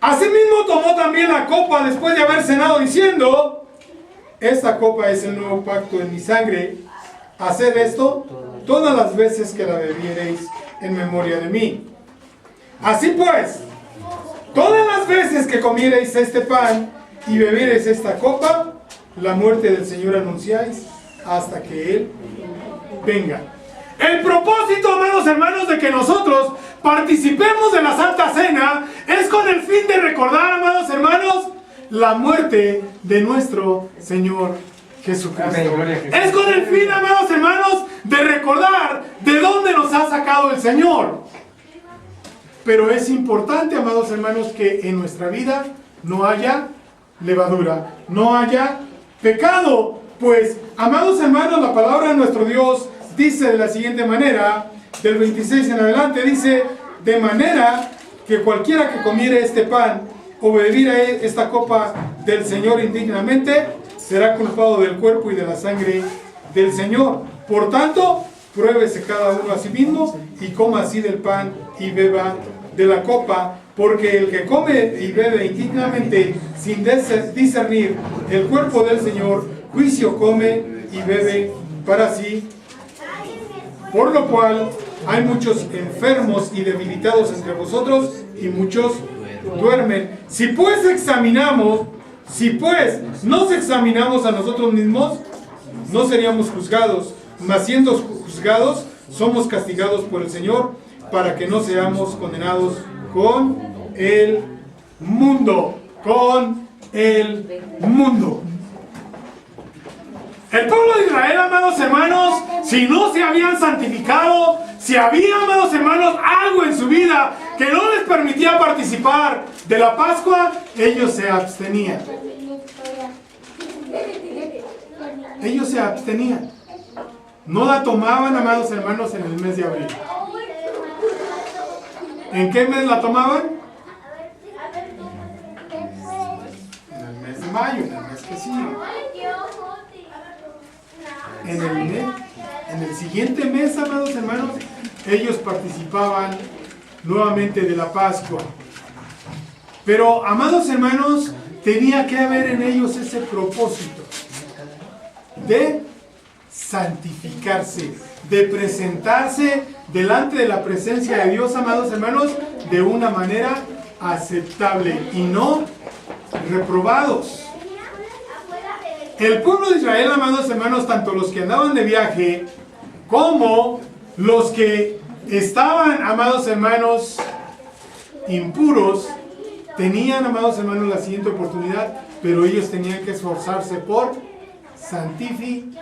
Asimismo tomó también la copa después de haber cenado, diciendo, esta copa es el nuevo pacto en mi sangre. Haced esto todas las veces que la bebiereis en memoria de mí. Así pues, todas las veces que comiereis este pan y bebiereis esta copa, la muerte del Señor anunciáis hasta que Él venga. El propósito, amados hermanos, de que nosotros participemos de la Santa Cena es con el fin de recordar, amados hermanos, la muerte de nuestro Señor Jesucristo. Amén. Es con el fin, amados hermanos, de recordar de dónde nos ha sacado el Señor. Pero es importante, amados hermanos, que en nuestra vida no haya levadura, no haya pecado. Pues, amados hermanos, la palabra de nuestro Dios dice de la siguiente manera, del 26 en adelante, dice, de manera que cualquiera que comiere este pan o bebiera esta copa del Señor indignamente, será culpado del cuerpo y de la sangre del Señor. Por tanto, pruébese cada uno a sí mismo y coma así del pan y beba de la copa, porque el que come y bebe indignamente sin discernir el cuerpo del Señor, juicio come y bebe para sí, por lo cual hay muchos enfermos y debilitados entre vosotros y muchos duermen. Si pues nos examinamos a nosotros mismos, no seríamos juzgados, mas siendo juzgados, somos castigados por el Señor, para que no seamos condenados con el mundo. Con el mundo. El pueblo de Israel, amados hermanos, si no se habían santificado, si había, amados hermanos, algo en su vida que no les permitía participar de la Pascua, ellos se abstenían. Ellos se abstenían. No la tomaban, amados hermanos, en el mes de abril. ¿En qué mes la tomaban? En el mes de mayo, en el mes que sigue. En el siguiente mes, amados hermanos, ellos participaban nuevamente de la Pascua. Pero, amados hermanos, tenía que haber en ellos ese propósito de santificarse, de presentarse delante de la presencia de Dios, amados hermanos, de una manera aceptable y no reprobados. El pueblo de Israel, amados hermanos, tanto los que andaban de viaje como los que estaban, amados hermanos, impuros, tenían, amados hermanos, la siguiente oportunidad, pero ellos tenían que esforzarse por santificarse.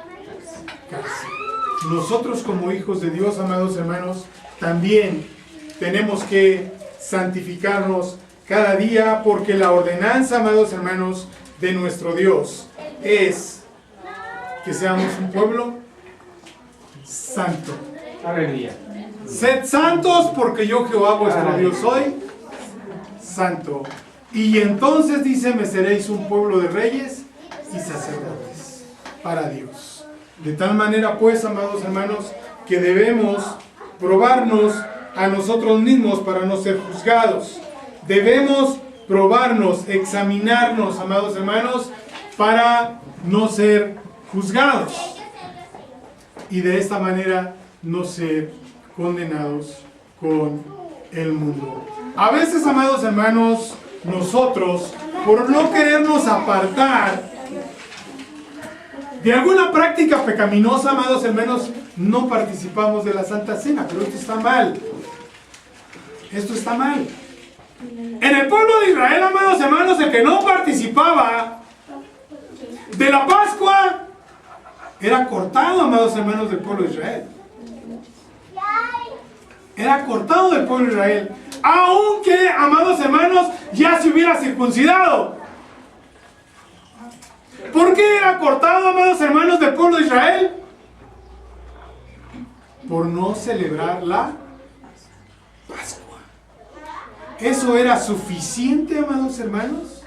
Nosotros como hijos de Dios, amados hermanos, también tenemos que santificarnos cada día, porque la ordenanza, amados hermanos, de nuestro Dios es que seamos un pueblo santo. Aleluya. Sed santos porque yo Jehová vuestro Dios soy santo. Y entonces dice, me seréis un pueblo de reyes y sacerdotes para Dios. De tal manera pues, amados hermanos, que debemos probarnos a nosotros mismos para no ser juzgados. Debemos probarnos, examinarnos, amados hermanos, para no ser juzgados. Y de esta manera no ser condenados con el mundo. A veces, amados hermanos, nosotros, por no querernos apartar de alguna práctica pecaminosa, amados hermanos, no participamos de la Santa Cena, pero esto está mal. Esto está mal. En el pueblo de Israel, amados hermanos, el que no participaba de la Pascua era cortado, amados hermanos, del pueblo de Israel. Era cortado del pueblo de Israel, aunque, amados hermanos, ya se hubiera circuncidado. ¿Por qué era cortado, amados hermanos, del pueblo de Israel? por no celebrar la Pascua. Eso era suficiente, amados hermanos,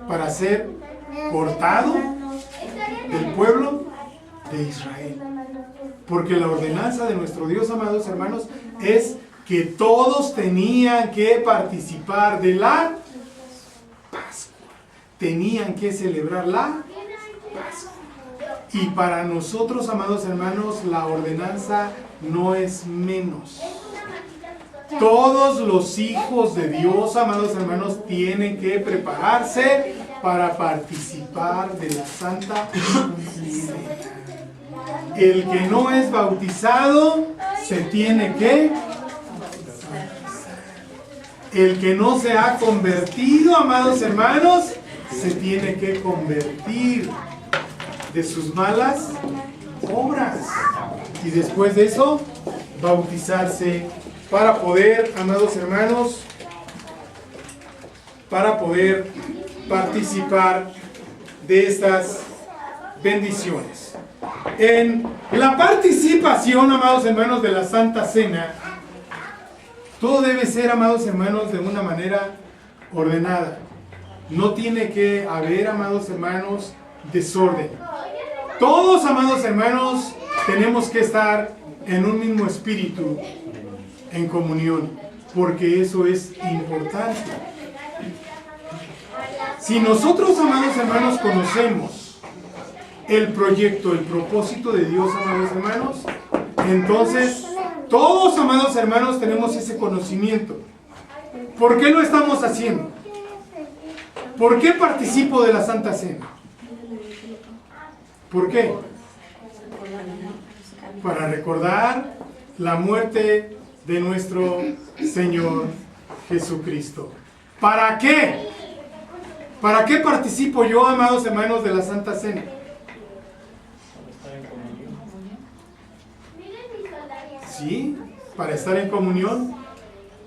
para ser cortado del pueblo de Israel. Porque la ordenanza de nuestro Dios, amados hermanos, es que todos tenían que participar de la Pascua. Tenían que celebrar la Pascua. Y para nosotros, amados hermanos, la ordenanza no es menos. Todos los hijos de Dios, amados hermanos, tienen que prepararse para participar de la Santa Cena. El que no es bautizado se tiene que bautizar. El que no se ha convertido, amados hermanos, se tiene que convertir de sus malas obras. Y después de eso, bautizarse para poder, amados hermanos, para poder participar de estas bendiciones. En la participación, amados hermanos, de la Santa Cena, todo debe ser, amados hermanos, de una manera ordenada. No tiene que haber, amados hermanos, desorden. Todos, amados hermanos, tenemos que estar en un mismo espíritu, en comunión, porque eso es importante. Si nosotros, amados hermanos, conocemos el proyecto, el propósito de Dios, amados hermanos, entonces todos, amados hermanos, tenemos ese conocimiento. ¿Por qué lo estamos haciendo? ¿Por qué participo de la Santa Cena? ¿Por qué? Para recordar la muerte de nuestro Señor Jesucristo. ¿Para qué? ¿Para qué participo yo, amados hermanos, de la Santa Cena? Sí, para estar en comunión,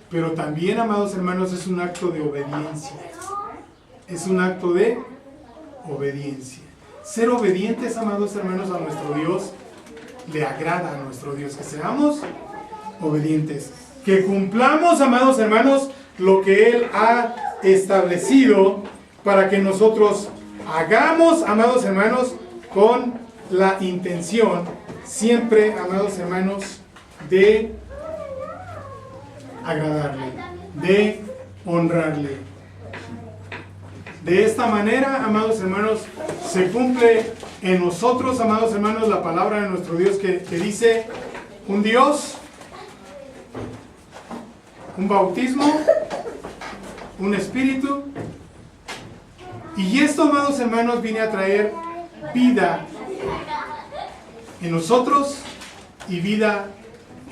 pero también, amados hermanos, es un acto de obediencia. Es un acto de obediencia. Ser obedientes, amados hermanos, a nuestro Dios, le agrada a nuestro Dios, que seamos obedientes, que cumplamos, amados hermanos, lo que Él ha establecido para que nosotros hagamos, amados hermanos, con la intención, siempre, amados hermanos, de agradarle, de honrarle. De esta manera, amados hermanos, se cumple en nosotros, amados hermanos, la palabra de nuestro Dios que dice: un Dios, un bautismo, un espíritu. Y esto, amados hermanos, viene a traer vida en nosotros y vida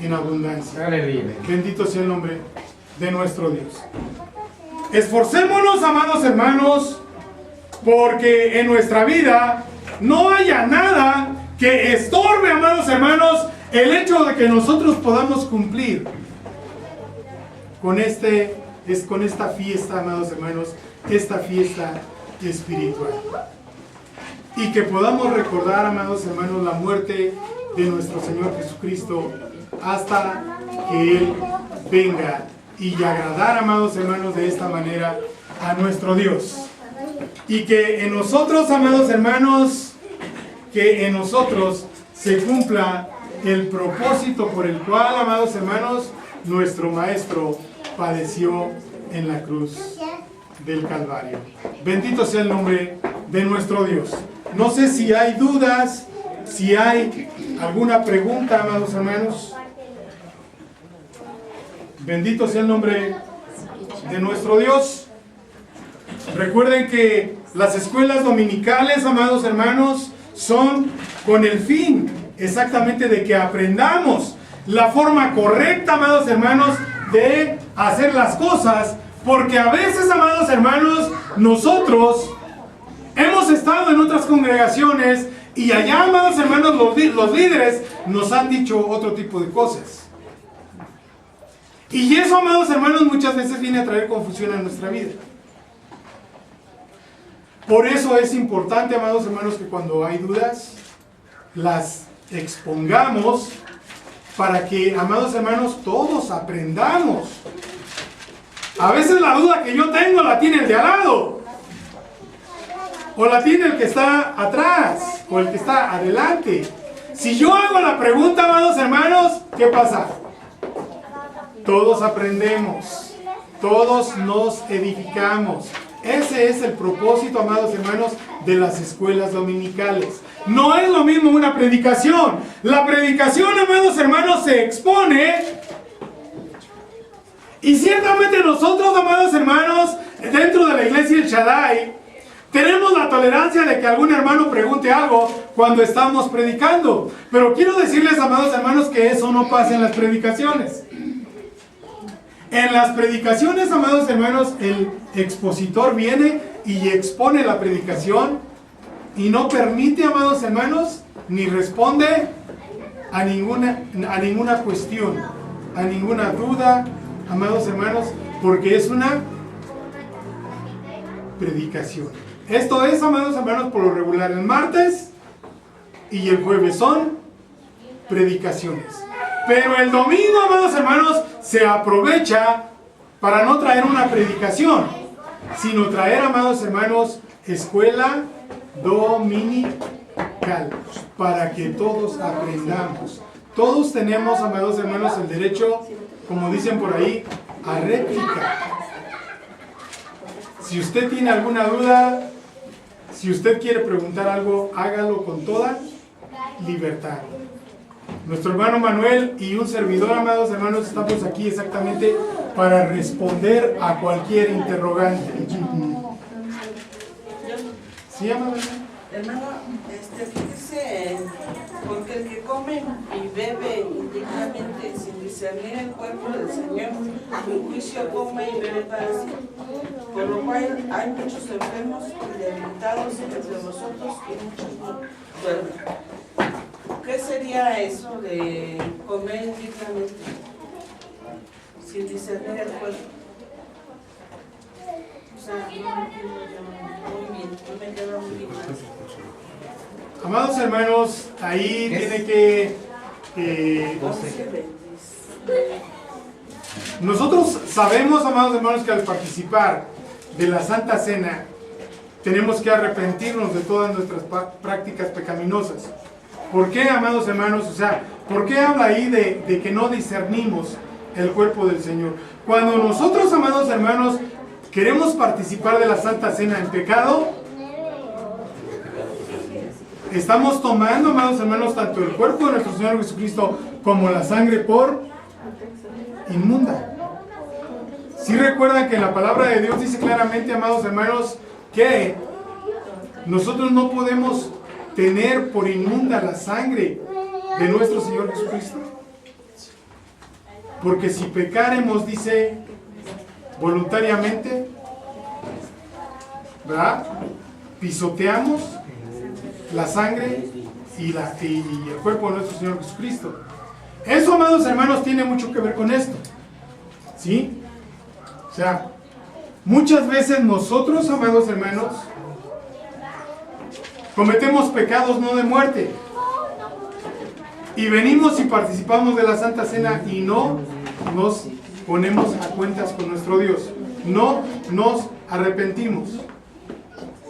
en abundancia. Aleluya. Bendito sea el nombre de nuestro Dios. Esforcémonos, amados hermanos, porque en nuestra vida no haya nada que estorbe, amados hermanos, el hecho de que nosotros podamos cumplir con esta fiesta, amados hermanos, esta fiesta espiritual. Y que podamos recordar, amados hermanos, la muerte de nuestro Señor Jesucristo hasta que Él venga, y agradar, amados hermanos, de esta manera a nuestro Dios. Y que en nosotros, amados hermanos, que en nosotros se cumpla el propósito por el cual, amados hermanos, nuestro Maestro padeció en la cruz del Calvario. Bendito sea el nombre de nuestro Dios. No sé si hay dudas, si hay alguna pregunta, amados hermanos. Bendito sea el nombre de nuestro Dios. Recuerden que las escuelas dominicales, amados hermanos, son con el fin exactamente de que aprendamos la forma correcta, amados hermanos, de hacer las cosas. Porque a veces, amados hermanos, nosotros hemos estado en otras congregaciones y allá, amados hermanos, los líderes nos han dicho otro tipo de cosas. Y eso, amados hermanos, muchas veces viene a traer confusión a nuestra vida. Por eso es importante, amados hermanos, que cuando hay dudas, las expongamos para que, amados hermanos, todos aprendamos. A veces la duda que yo tengo la tiene el de al lado, o la tiene el que está atrás, o el que está adelante. Si yo hago la pregunta, amados hermanos, ¿qué pasa? Todos aprendemos, todos nos edificamos. Ese es el propósito, amados hermanos, de las escuelas dominicales. No es lo mismo una predicación. La predicación, amados hermanos, se expone. Y ciertamente nosotros, amados hermanos, dentro de la iglesia El Shaddai, tenemos la tolerancia de que algún hermano pregunte algo cuando estamos predicando. Pero quiero decirles, amados hermanos, que eso no pasa en las predicaciones. En las predicaciones, amados hermanos, el expositor viene y expone la predicación y no permite, amados hermanos, ni responde a ninguna cuestión, a ninguna duda, amados hermanos, porque es una predicación. Esto es, amados hermanos, por lo regular el martes y el jueves son predicaciones. Pero el domingo, amados hermanos, se aprovecha para no traer una predicación, sino traer, amados hermanos, escuela dominical, para que todos aprendamos. Todos tenemos, amados hermanos, el derecho, como dicen por ahí, a réplica. Si usted tiene alguna duda, si usted quiere preguntar algo, hágalo con toda libertad. Nuestro hermano Manuel y un servidor, amados hermanos, estamos aquí exactamente para responder a cualquier interrogante. ¿Sí, amado? Hermano, fíjese, porque el que come y bebe indignamente sin discernir el cuerpo del Señor, en juicio come y bebe para sí. Por lo cual hay muchos enfermos y debilitados entre vosotros y muchos no duermen. ¿Qué sería eso de comer indignamente sin discernir el cuerpo? O sea, no me queda muy bien. Amados hermanos, ahí tiene que... nosotros sabemos, amados hermanos, que al participar de la Santa Cena tenemos que arrepentirnos de todas nuestras prácticas pecaminosas. ¿Por qué, amados hermanos? O sea, ¿por qué habla ahí de que no discernimos el cuerpo del Señor? Cuando nosotros, amados hermanos, queremos participar de la Santa Cena en pecado, estamos tomando, amados hermanos, tanto el cuerpo de nuestro Señor Jesucristo como la sangre por inmunda. Si recuerdan que la palabra de Dios dice claramente, amados hermanos, que nosotros no podemos tener por inmunda la sangre de nuestro Señor Jesucristo. Porque si pecaremos, dice, voluntariamente, ¿verdad? Pisoteamos la sangre y el cuerpo de nuestro Señor Jesucristo. Eso, amados hermanos, tiene mucho que ver con esto. ¿Sí? O sea, muchas veces nosotros, amados hermanos, cometemos pecados no de muerte. Y venimos y participamos de la Santa Cena y no nos ponemos a cuentas con nuestro Dios. No nos arrepentimos.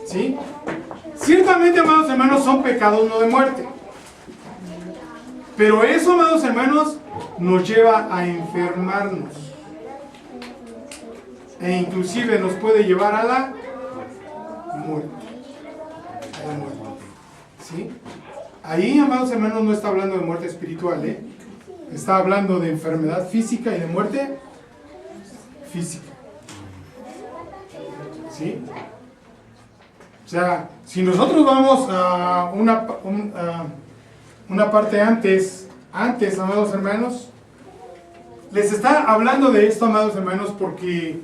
¿Sí? Ciertamente, amados hermanos, son pecados no de muerte. Pero eso, amados hermanos, nos lleva a enfermarnos. E inclusive nos puede llevar a la muerte. A la muerte. ¿Sí? Ahí, amados hermanos, no está hablando de muerte espiritual, ¿eh? Está hablando de enfermedad física y de muerte física. ¿Sí? O sea, si nosotros vamos a una parte antes, amados hermanos, les está hablando de esto, amados hermanos, porque